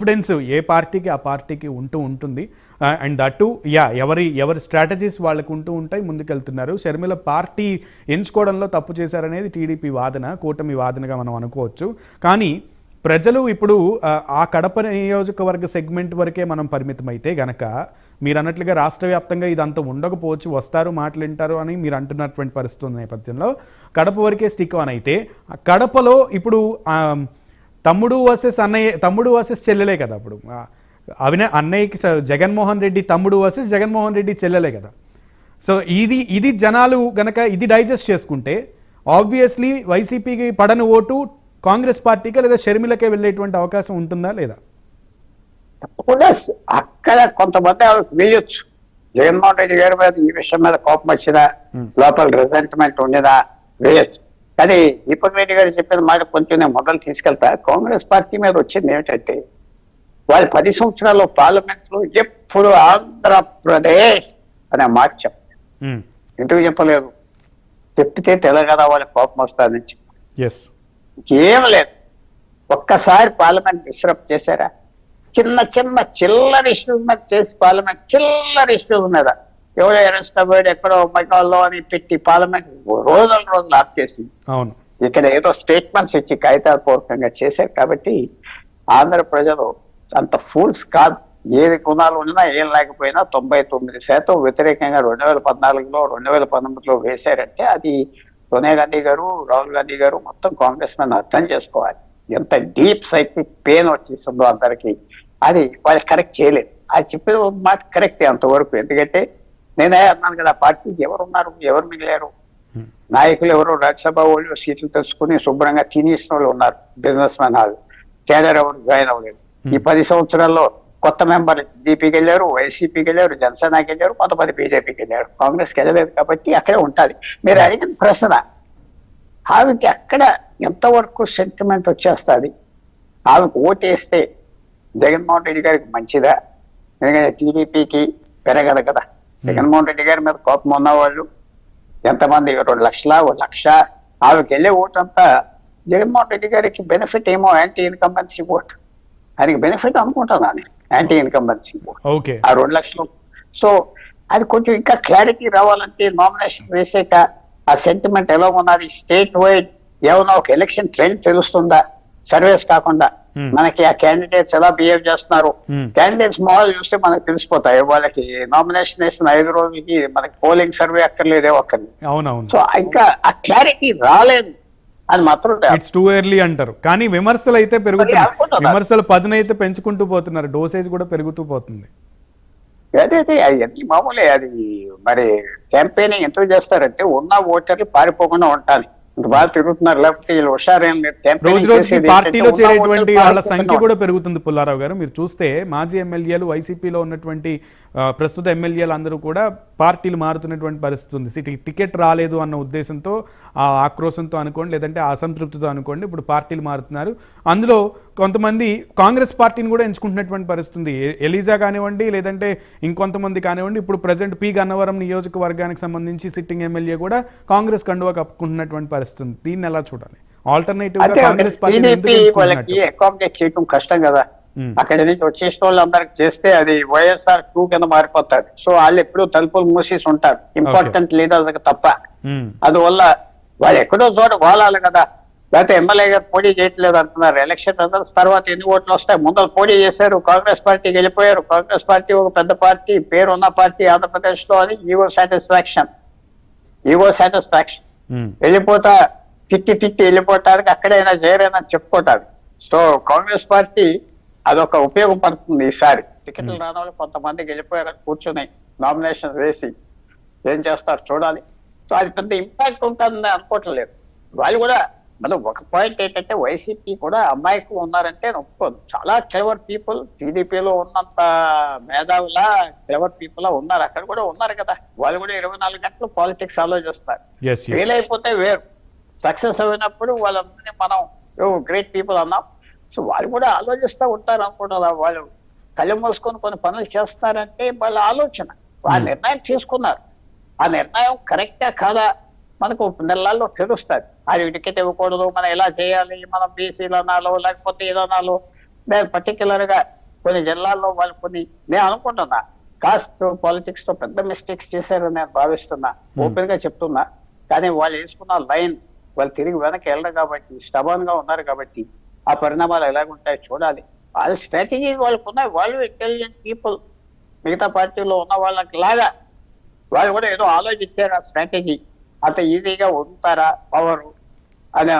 Confidence ఏ పార్టీకి ఆ పార్టీకి ఉంటుంది. అండ్ దట్టు ఎవరి స్ట్రాటజీస్ వాళ్ళకు ఉంటాయి, ముందుకెళ్తున్నారు. షర్మిల పార్టీ ఎంచుకోవడంలో తప్పు చేశారనేది టీడీపీ వాదన, కూటమి వాదనగా మనం అనుకోవచ్చు. కానీ ప్రజలు ఇప్పుడు ఆ కడప నియోజకవర్గ సెగ్మెంట్ వరకే మనం పరిమితమైతే గనక మీరు అన్నట్లుగా రాష్ట్ర వ్యాప్తంగా ఇదంతా ఉండకపోవచ్చు, వస్తారు మాట్లాంటారు అని మీరు అంటున్నటువంటి పరిస్థితి నేపథ్యంలో కడప వరకే స్టిక్ ఆన్ అయితే, కడపలో ఇప్పుడు తమ్ముడు వర్సెస్ చెల్లెలే కదా. అప్పుడు అన్నయ్యకి జగన్మోహన్ రెడ్డి తమ్ముడు వర్సెస్ జగన్మోహన్ రెడ్డి చెల్లెలే కదా. సో ఇది జనాలు గనక ఇది డైజెస్ట్ చేసుకుంటే ఆబ్వియస్లీ వైసీపీకి పడని ఓటు కాంగ్రెస్ పార్టీకి లేదా షర్మిలకే వెళ్ళేటువంటి అవకాశం ఉంటుందా లేదా? తప్పకుండా అక్కడ కొంతమంది వేయొచ్చు. జగన్మోహన్ రెడ్డి గారి మీద ఈ విషయం మీద కోపం వచ్చినా, లోపల రిజెంట్మెంట్ ఉండేదా వేయొచ్చు. కానీ దీపక్ రెడ్డి గారు చెప్పిన మాట కొంచెం నేను మొదలు తీసుకెళ్తా. కాంగ్రెస్ పార్టీ మీద వచ్చింది ఏమిటంటే, వాళ్ళు 10 సంవత్సరాలు పార్లమెంట్ లో ఎప్పుడు ఆంధ్రప్రదేశ్ అనే మాట చెప్పారు. ఎందుకు చెప్పలేదు? చెప్తే తెలంగాణ వాళ్ళకి కోపం వస్తుందని చెప్పి ఏం లేదు. ఒక్కసారి పార్లమెంట్ డిస్టర్బ్ చేశారా? చిల్లర ఇష్యూస్ మీద చేసి పార్లమెంట్ చిల్లర ఇష్యూస్ మీద ఎవరో అరెస్ట్ అవ్వాడు ఎక్కడో మగాల్లో అని పెట్టి పార్లమెంట్ రోజులు ఆప్ చేసి ఇక్కడ ఏదో స్టేట్మెంట్స్ ఇచ్చి కాగితాపూర్వకంగా చేశారు. కాబట్టి ఆంధ్ర ప్రజలు అంత ఫూల్స్ కాదు. ఏది గుణాలు ఉన్నా ఏం లేకపోయినా 99% వ్యతిరేకంగా 2014లో 2019లో వేశారంటే అది సోనియా గాంధీ గారు, రాహుల్ గాంధీ గారు మొత్తం కాంగ్రెస్ మీద అర్థం చేసుకోవాలి. ఎంత డీప్ సైకిక్ పెయిన్ వచ్చేస్తుందో అందరికీ. అది వాళ్ళు కరెక్ట్ చేయలేదు. అది చెప్పిన మాట కరెక్ట్ అంతవరకు. ఎందుకంటే నేనే అన్నాను కదా, పార్టీకి ఎవరున్నారు, ఎవరు మిగిలారు, నాయకులు ఎవరు, రాజ్యసభ వాళ్ళు సీట్లు తెచ్చుకుని శుభ్రంగా తినేసిన వాళ్ళు ఉన్నారు, బిజినెస్ మ్యాన్ వాళ్ళు. కేడర్ ఎవరు జాయిన్ అవ్వలేదు. ఈ 10 సంవత్సరాల్లో కొత్త మెంబర్ టీడీపీకి వెళ్ళారు, వైసీపీకి వెళ్ళారు, జనసేనకి వెళ్ళారు, కొంతమంది బీజేపీకి వెళ్ళారు, కాంగ్రెస్కి వెళ్ళలేదు. కాబట్టి అక్కడే ఉంటుంది. మీరు అడిగిన ప్రశ్న, ఆమెకి అక్కడ ఎంతవరకు సెంటిమెంట్ వచ్చేస్తుంది, ఆమెకు ఓటేస్తే జగన్మోహన్ రెడ్డి గారికి మంచిదా? ఎందుకంటే టీడీపీకి పెరగదు కదా. జగన్మోహన్ రెడ్డి గారి మీద కోపం ఉన్నవాళ్ళు ఎంతమంది, 2 లక్షల 1 లక్ష, ఆమెకి వెళ్ళే ఓటు అంతా జగన్మోహన్ రెడ్డి గారికి బెనిఫిట్ ఏమో, యాంటీ ఇన్కంబెన్సీ ఓట్. ఆయనకి బెనిఫిట్ అనుకుంటాను అని యాంటీ ఇన్కంబెన్సీ ఓట్ ఆ 2 లక్షలు. సో అది కొంచెం ఇంకా క్లారిటీ రావాలంటే నామినేషన్ వేసాక ఆ సెంటిమెంట్ ఎలా ఉన్నది, స్టేట్ వైడ్ ఏమన్నా ఒక ఎలక్షన్ ట్రెండ్ తెలుస్తుందా, సర్వేస్ కాకుండా మనకి ఆ క్యాండిడేట్స్ ఎలా బిహేవ్ చేస్తున్నారు. క్యాండిడేట్స్ మాల్ చూస్తే మనకు తెలిసిపోతాయి. వాళ్ళకి నామినేషన్ వేసిన 5 రోజులకి మనకి పోలింగ్ సర్వే అక్కర్లేదే ఒక్కరిని. సో ఇంకా ఆ క్లారిటీ రాలేదు అని మాత్రం. ఇట్స్ టూ ఎర్లీ అంటారు. కానీ విమర్శలు అయితే పెరుగుతున్నాయి, విమర్శలు పదునైతే పెంచుకుంటూ పోతున్నారు, డోసేజ్ కూడా పెరుగుతూ పోతుంది. అదే అవన్నీ మామూలే. అది మరి క్యాంపెయినింగ్ ఎందుకు చేస్తారంటే ఉన్న ఓటర్లు పారిపోకుండా ఉంటారు. బాగా తిరుగుతున్నారు, లేకపోతే వీళ్ళు హుషారేం రోజు రోజుకి పార్టీలో చేరేటువంటి వాళ్ళ సంఖ్య కూడా పెరుగుతుంది. పుల్లారావు గారు, మీరు చూస్తే మాజీ ఎమ్మెల్యేలు, వైసీపీలో ఉన్నటువంటి ప్రస్తుత ఎమ్మెల్యేలు అందరూ కూడా పార్టీలు మారుతున్నటువంటి పరిస్థితి ఉంది. టికెట్ రాలేదు అన్న ఉద్దేశంతో, ఆ ఆక్రోశంతో అనుకోండి, లేదంటే అసంతృప్తితో అనుకోండి, ఇప్పుడు పార్టీలు మారుతున్నారు. అందులో కొంతమంది కాంగ్రెస్ పార్టీని కూడా ఎంచుకుంటున్నటువంటి పరిస్థితి ఉంది. ఎలీజా కానివ్వండి, లేదంటే ఇంకొంతమంది కానివ్వండి. ఇప్పుడు ప్రజెంట్ పి గన్నవరం నియోజకవర్గానికి సంబంధించి సిట్టింగ్ ఎమ్మెల్యే కూడా కాంగ్రెస్ కండువా కప్పుకుంటున్నటువంటి పరిస్థితి. దీన్ని ఎలా చూడాలి? ఆల్టర్నేటివ్ కాంగ్రెస్ పార్టీ అకామిడేట్ చేయడం కష్టం కదా. అక్కడి నుంచి వచ్చేసిన వాళ్ళు అందరికి చేస్తే అది వైఎస్ఆర్ 2 కింద మారిపోతారు. సో వాళ్ళు ఎప్పుడూ తలుపులు మూసేసి ఉంటారు, ఇంపార్టెంట్ లీడర్స్ తప్ప. అందువల్ల వాళ్ళు ఎక్కడో చోట వాలాలి కదా. లేకపోతే ఎమ్మెల్యే గారు పోటీ చేయట్లేదు అంటున్నారు. ఎలక్షన్ రిజల్ట్స్ తర్వాత ఎన్ని ఓట్లు వస్తాయి? ముందర పోటీ చేశారు, కాంగ్రెస్ పార్టీకి వెళ్ళిపోయారు. కాంగ్రెస్ పార్టీ ఒక పెద్ద పార్టీ, పేరున్న పార్టీ ఆంధ్రప్రదేశ్ లో. అది ఈగో సాటిస్ఫాక్షన్ వెళ్ళిపోతా తిట్టి వెళ్ళిపోవటానికి అక్కడైనా చేరైనా చెప్పుకోవటానికి. సో కాంగ్రెస్ పార్టీ అదొక ఉపయోగపడుతుంది. ఈసారి టికెట్లు రాని కొంతమందికి వెళ్ళిపోయారు, కూర్చొని నామినేషన్ వేసి ఏం చేస్తారు చూడాలి. సో అది పెద్ద ఇంపాక్ట్ ఉంటుందని అనుకోవట్లేదు. వాళ్ళు కూడా మనం ఒక పాయింట్ ఏంటంటే, వైసీపీ కూడా అమ్మాయికు ఉన్నారంటే ఒప్పుకోదు. చాలా క్లెవర్ పీపుల్ టీడీపీలో ఉన్నంత మేధావులా క్లెవర్ పీపుల్ ఉన్నారు, అక్కడ కూడా ఉన్నారు కదా. వాళ్ళు కూడా 24 గంటలు పాలిటిక్స్ ఆలోచిస్తారు. ఫెయిల్ అయిపోతే వేరు, సక్సెస్ అయినప్పుడు వాళ్ళందరినీ మనం గ్రేట్ పీపుల్ అన్నాం. సో వాళ్ళు కూడా ఆలోచిస్తూ ఉంటారు అనుకుంటున్నా. వాళ్ళు కళ్ళు మూసుకొని కొన్ని పనులు చేస్తారంటే వాళ్ళ ఆలోచన, ఆ నిర్ణయం తీసుకున్నారు. ఆ నిర్ణయం కరెక్టా కాదా మనకు నెలల్లో తెలుస్తుంది. అది టికెట్ ఇవ్వకూడదు, మనం ఎలా చేయాలి, మనం బీసీలు అనాలో లేకపోతే ఏదనాలో నేను పర్టికులర్ గా కొన్ని జిల్లాల్లో వాళ్ళు కొన్ని నేను అనుకుంటున్నా కాస్ట్ పాలిటిక్స్ తో పెద్ద మిస్టేక్స్ చేశారని నేను భావిస్తున్నా, ఓపెన్ గా చెప్తున్నా. కానీ వాళ్ళు వేసుకున్న లైన్ వాళ్ళు తిరిగి వెనక్కి వెళ్ళరు కాబట్టి, స్టబన్ గా ఉన్నారు కాబట్టి ఆ పరిణామాలు ఎలాగుంటాయో చూడాలి. వాళ్ళ స్ట్రాటజీ వాళ్ళకు ఉన్నాయి, వాళ్ళు ఇంటెలిజెంట్ పీపుల్. మిగతా పార్టీలో ఉన్న వాళ్ళకి లాగా వాళ్ళు కూడా ఏదో ఆలోచించారు ఆ స్ట్రాటజీ. అంత ఈజీగా ఉంటారా పవర్ అనే